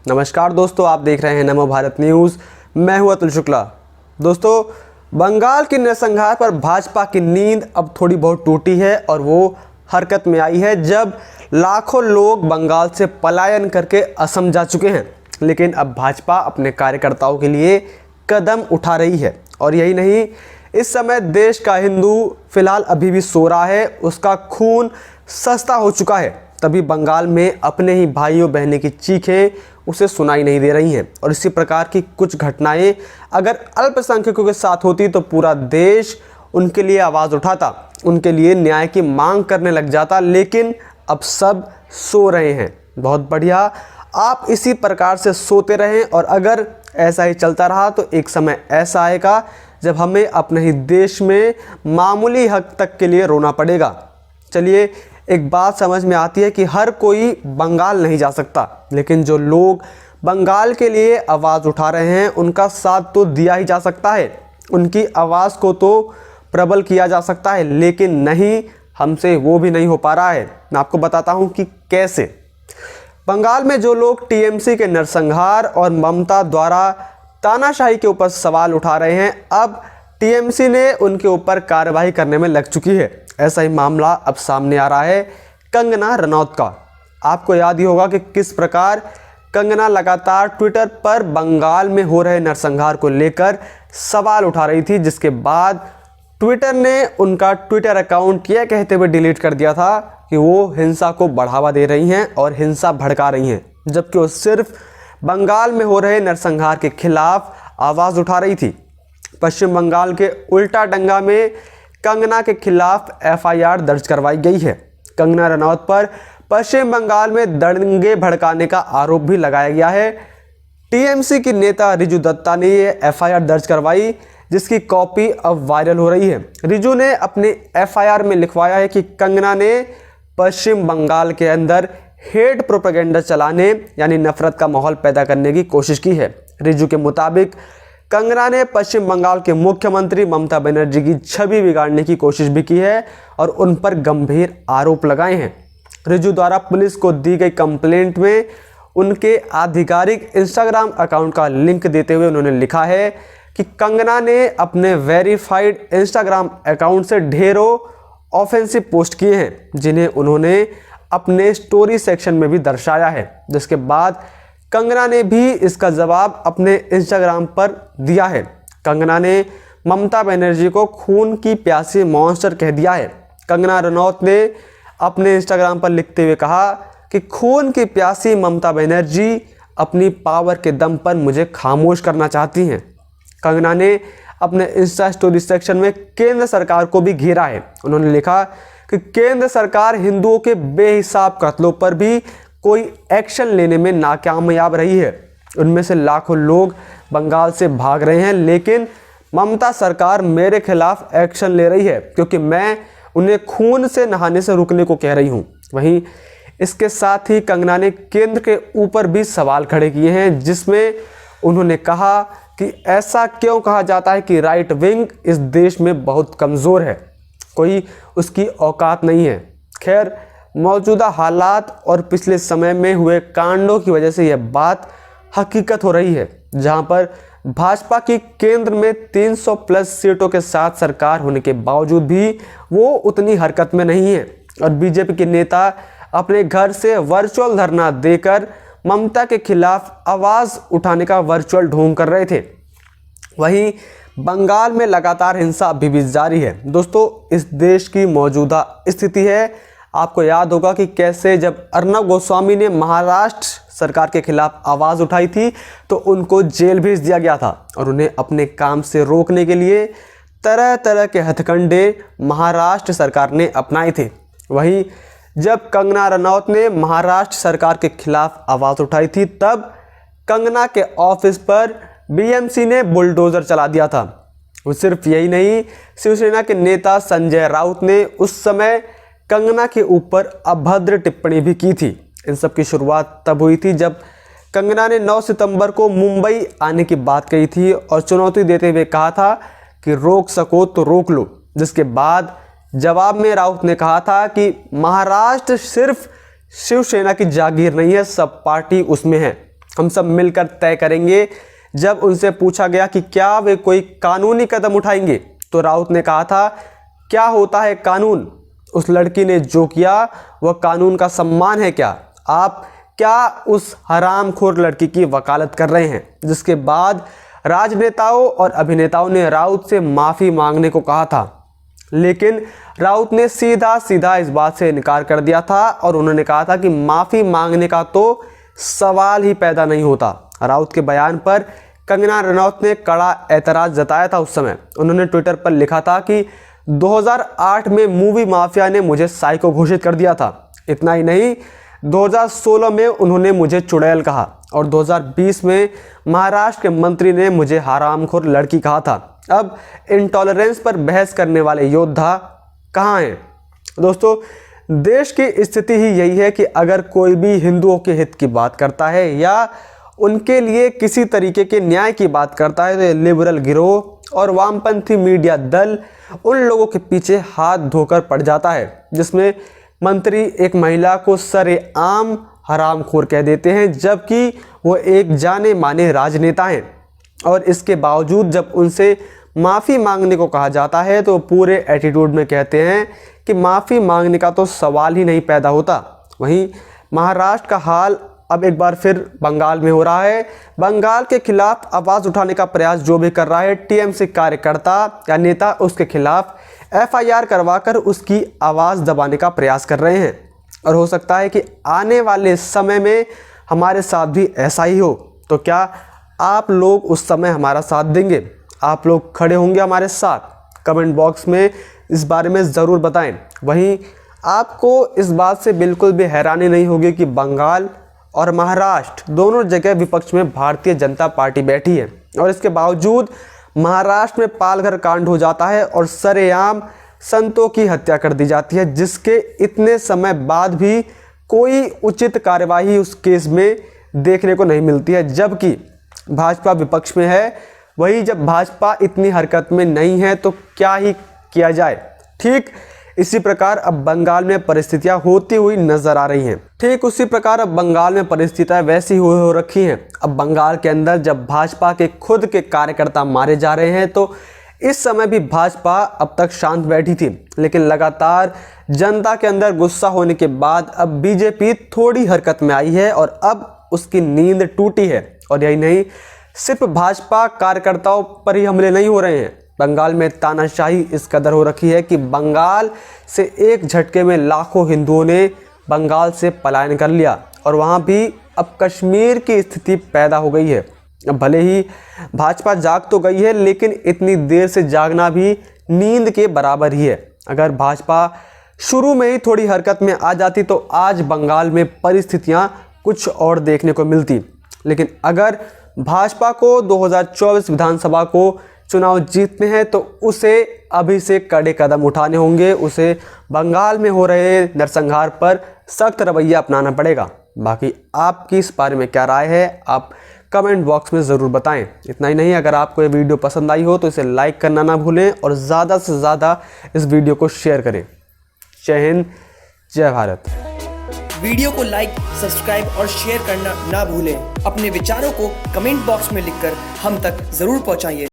नमस्कार दोस्तों, आप देख रहे हैं नमो भारत न्यूज़। मैं हूं अतुल शुक्ला। दोस्तों, बंगाल के नरसंहार पर भाजपा की नींद अब थोड़ी बहुत टूटी है और वो हरकत में आई है जब लाखों लोग बंगाल से पलायन करके असम जा चुके हैं। लेकिन अब भाजपा अपने कार्यकर्ताओं के लिए कदम उठा रही है। और यही नहीं, इस समय देश का हिंदू फिलहाल अभी भी सो रहा है, उसका खून सस्ता हो चुका है। तभी बंगाल में अपने ही भाइयों बहनों की चीखें उसे सुनाई नहीं दे रही हैं। और इसी प्रकार की कुछ घटनाएं अगर अल्पसंख्यकों के साथ होती तो पूरा देश उनके लिए आवाज़ उठाता, उनके लिए न्याय की मांग करने लग जाता। लेकिन अब सब सो रहे हैं। बहुत बढ़िया, आप इसी प्रकार से सोते रहें। और अगर ऐसा ही चलता रहा तो एक समय ऐसा आएगा जब हमें अपने ही देश में मामूली हक तक के लिए रोना पड़ेगा। चलिए, एक बात समझ में आती है कि हर कोई बंगाल नहीं जा सकता, लेकिन जो लोग बंगाल के लिए आवाज़ उठा रहे हैं उनका साथ तो दिया ही जा सकता है, उनकी आवाज़ को तो प्रबल किया जा सकता है। लेकिन नहीं, हमसे वो भी नहीं हो पा रहा है। मैं आपको बताता हूँ कि कैसे। बंगाल में जो लोग टीएमसी के नरसंहार और ममता द्वारा तानाशाही के ऊपर सवाल उठा रहे हैं, अब टीएमसी ने उनके ऊपर कार्रवाई करने में लग चुकी है। ऐसा ही मामला अब सामने आ रहा है कंगना रनौत का। आपको याद ही होगा कि किस प्रकार कंगना लगातार ट्विटर पर बंगाल में हो रहे नरसंहार को लेकर सवाल उठा रही थी, जिसके बाद ट्विटर ने उनका ट्विटर अकाउंट यह कहते हुए डिलीट कर दिया था कि वो हिंसा को बढ़ावा दे रही हैं और हिंसा भड़का रही हैं, जबकि वो सिर्फ बंगाल में हो रहे नरसंहार के खिलाफ आवाज़ उठा रही थी। पश्चिम बंगाल के उल्टा डंगा में कंगना के खिलाफ एफआईआर दर्ज करवाई गई है। कंगना रनौत पर पश्चिम बंगाल में दंगे भड़काने का आरोप भी लगाया गया है। टीएमसी की नेता रिजू दत्ता ने ये एफआईआर दर्ज करवाई, जिसकी कॉपी अब वायरल हो रही है। रिजू ने अपने एफआईआर में लिखवाया है कि कंगना ने पश्चिम बंगाल के अंदर हेट प्रोपेगेंडा चलाने यानी नफरत का माहौल पैदा करने की कोशिश की है। रिजू के मुताबिक कंगना ने पश्चिम बंगाल के मुख्यमंत्री ममता बनर्जी की छवि बिगाड़ने की कोशिश भी की है और उन पर गंभीर आरोप लगाए हैं। रिजू द्वारा पुलिस को दी गई कंप्लेंट में उनके आधिकारिक इंस्टाग्राम अकाउंट का लिंक देते हुए उन्होंने लिखा है कि कंगना ने अपने वेरीफाइड इंस्टाग्राम अकाउंट से ढेरों ऑफेंसिव पोस्ट किए हैं, जिन्हें उन्होंने अपने स्टोरी सेक्शन में भी दर्शाया है। जिसके बाद कंगना ने भी इसका जवाब अपने इंस्टाग्राम पर दिया है। कंगना ने ममता बनर्जी को खून की प्यासी मॉन्स्टर कह दिया है। कंगना रनौत ने अपने इंस्टाग्राम पर लिखते हुए कहा कि खून की प्यासी ममता बनर्जी अपनी पावर के दम पर मुझे खामोश करना चाहती हैं। कंगना ने अपने इंस्टा स्टोरी सेक्शन में केंद्र सरकार को भी घेरा है। उन्होंने लिखा कि केंद्र सरकार हिंदुओं के बेहिसाब कत्लों पर भी कोई एक्शन लेने में नाकामयाब रही है। उनमें से लाखों लोग बंगाल से भाग रहे हैं, लेकिन ममता सरकार मेरे खिलाफ एक्शन ले रही है क्योंकि मैं उन्हें खून से नहाने से रुकने को कह रही हूं। वहीं इसके साथ ही कंगना ने केंद्र के ऊपर भी सवाल खड़े किए हैं, जिसमें उन्होंने कहा कि ऐसा क्यों कहा जाता है कि राइट विंग इस देश में बहुत कमज़ोर है, कोई उसकी औकात नहीं है। खैर, मौजूदा हालात और पिछले समय में हुए कांडों की वजह से यह बात हकीकत हो रही है, जहां पर भाजपा की केंद्र में 300 प्लस सीटों के साथ सरकार होने के बावजूद भी वो उतनी हरकत में नहीं है। और बीजेपी के नेता अपने घर से वर्चुअल धरना देकर ममता के खिलाफ आवाज़ उठाने का वर्चुअल ढोंग कर रहे थे। वहीं बंगाल में लगातार हिंसा अभी भी जारी है। दोस्तों, इस देश की मौजूदा स्थिति है, आपको याद होगा कि कैसे जब अर्नब गोस्वामी ने महाराष्ट्र सरकार के खिलाफ आवाज़ उठाई थी तो उनको जेल भेज दिया गया था और उन्हें अपने काम से रोकने के लिए तरह तरह के हथकंडे महाराष्ट्र सरकार ने अपनाए थे। वहीं जब कंगना रनौत ने महाराष्ट्र सरकार के खिलाफ आवाज़ उठाई थी, तब कंगना के ऑफिस पर बीएमसी ने बुलडोज़र चला दिया था। वो सिर्फ यही नहीं, शिवसेना के नेता संजय राउत ने उस समय कंगना के ऊपर अभद्र टिप्पणी भी की थी। इन सब की शुरुआत तब हुई थी जब कंगना ने 9 सितंबर को मुंबई आने की बात कही थी और चुनौती देते हुए कहा था कि रोक सको तो रोक लो। जिसके बाद जवाब में राउत ने कहा था कि महाराष्ट्र सिर्फ शिवसेना की जागीर नहीं है, सब पार्टी उसमें है। हम सब मिलकर तय करेंगे। जब उनसे पूछा गया कि क्या वे कोई कानूनी कदम उठाएंगे तो राउत ने कहा था, क्या होता है कानून? उस लड़की ने जो किया वह कानून का सम्मान है क्या? आप क्या उस हरामखोर लड़की की वकालत कर रहे हैं? जिसके बाद राजनेताओं और अभिनेताओं ने राउत से माफ़ी मांगने को कहा था, लेकिन राउत ने सीधा सीधा इस बात से इनकार कर दिया था और उन्होंने कहा था कि माफ़ी मांगने का तो सवाल ही पैदा नहीं होता। राउत के बयान पर कंगना रनौत ने कड़ा एतराज़ जताया था। उस समय उन्होंने ट्विटर पर लिखा था कि 2008 में मूवी माफिया ने मुझे साइको घोषित कर दिया था। इतना ही नहीं, 2016 में उन्होंने मुझे चुड़ैल कहा और 2020 में महाराष्ट्र के मंत्री ने मुझे हरामखोर लड़की कहा था। अब इंटॉलरेंस पर बहस करने वाले योद्धा कहाँ हैं? दोस्तों, देश की स्थिति ही यही है कि अगर कोई भी हिंदुओं के हित की बात करता है या उनके लिए किसी तरीके के न्याय की बात करता है तो लिबरल गिरोह और वामपंथी मीडिया दल उन लोगों के पीछे हाथ धोकर पड़ जाता है, जिसमें मंत्री एक महिला को सरेआम हरामखोर कह देते हैं, जबकि वो एक जाने माने राजनेता हैं। और इसके बावजूद जब उनसे माफ़ी मांगने को कहा जाता है तो पूरे एटीट्यूड में कहते हैं कि माफ़ी मांगने का तो सवाल ही नहीं पैदा होता। वहीं महाराष्ट्र का हाल अब एक बार फिर बंगाल में हो रहा है। बंगाल के खिलाफ आवाज़ उठाने का प्रयास जो भी कर रहा है टीएमसी कार्यकर्ता या नेता, उसके खिलाफ एफआईआर करवाकर उसकी आवाज़ दबाने का प्रयास कर रहे हैं। और हो सकता है कि आने वाले समय में हमारे साथ भी ऐसा ही हो। तो क्या आप लोग उस समय हमारा साथ देंगे? आप लोग खड़े होंगे हमारे साथ? कमेंट बॉक्स में इस बारे में ज़रूर बताएं। वहीं आपको इस बात से बिल्कुल भी हैरानी नहीं होगी कि बंगाल और महाराष्ट्र दोनों जगह विपक्ष में भारतीय जनता पार्टी बैठी है और इसके बावजूद महाराष्ट्र में पालघर कांड हो जाता है और सरेआम संतों की हत्या कर दी जाती है, जिसके इतने समय बाद भी कोई उचित कार्यवाही उस केस में देखने को नहीं मिलती है, जबकि भाजपा विपक्ष में है। वही जब भाजपा इतनी हरकत में नहीं है तो क्या ही किया जाए। ठीक इसी प्रकार अब बंगाल में परिस्थितियां होती हुई नजर आ रही हैं। ठीक उसी प्रकार अब बंगाल में परिस्थितियां वैसी हो रखी हैं। अब बंगाल के अंदर जब भाजपा के खुद के कार्यकर्ता मारे जा रहे हैं तो इस समय भी भाजपा अब तक शांत बैठी थी, लेकिन लगातार जनता के अंदर गुस्सा होने के बाद अब बीजेपी थोड़ी हरकत में आई है और अब उसकी नींद टूटी है। और यही नहीं, सिर्फ भाजपा कार्यकर्ताओं पर ही हमले नहीं हो रहे हैं। बंगाल में तानाशाही इस कदर हो रखी है कि बंगाल से एक झटके में लाखों हिंदुओं ने बंगाल से पलायन कर लिया और वहाँ भी अब कश्मीर की स्थिति पैदा हो गई है। अब भले ही भाजपा जाग तो गई है, लेकिन इतनी देर से जागना भी नींद के बराबर ही है। अगर भाजपा शुरू में ही थोड़ी हरकत में आ जाती तो आज बंगाल में परिस्थितियाँ कुछ और देखने को मिलती। लेकिन अगर भाजपा को 2024 विधानसभा को चुनाव जीतने हैं तो उसे अभी से कड़े कदम उठाने होंगे। उसे बंगाल में हो रहे नरसंहार पर सख्त रवैया अपनाना पड़ेगा। बाकी आपकी इस बारे में क्या राय है, आप कमेंट बॉक्स में ज़रूर बताएं। इतना ही नहीं, अगर आपको ये वीडियो पसंद आई हो तो इसे लाइक करना ना भूलें और ज़्यादा से ज़्यादा इस वीडियो को शेयर करें। जय हिंद, जय भारत। वीडियो को लाइक, सब्सक्राइब और शेयर करना ना भूलें। अपने विचारों को कमेंट बॉक्स में लिखकर हम तक ज़रूर पहुंचाइए।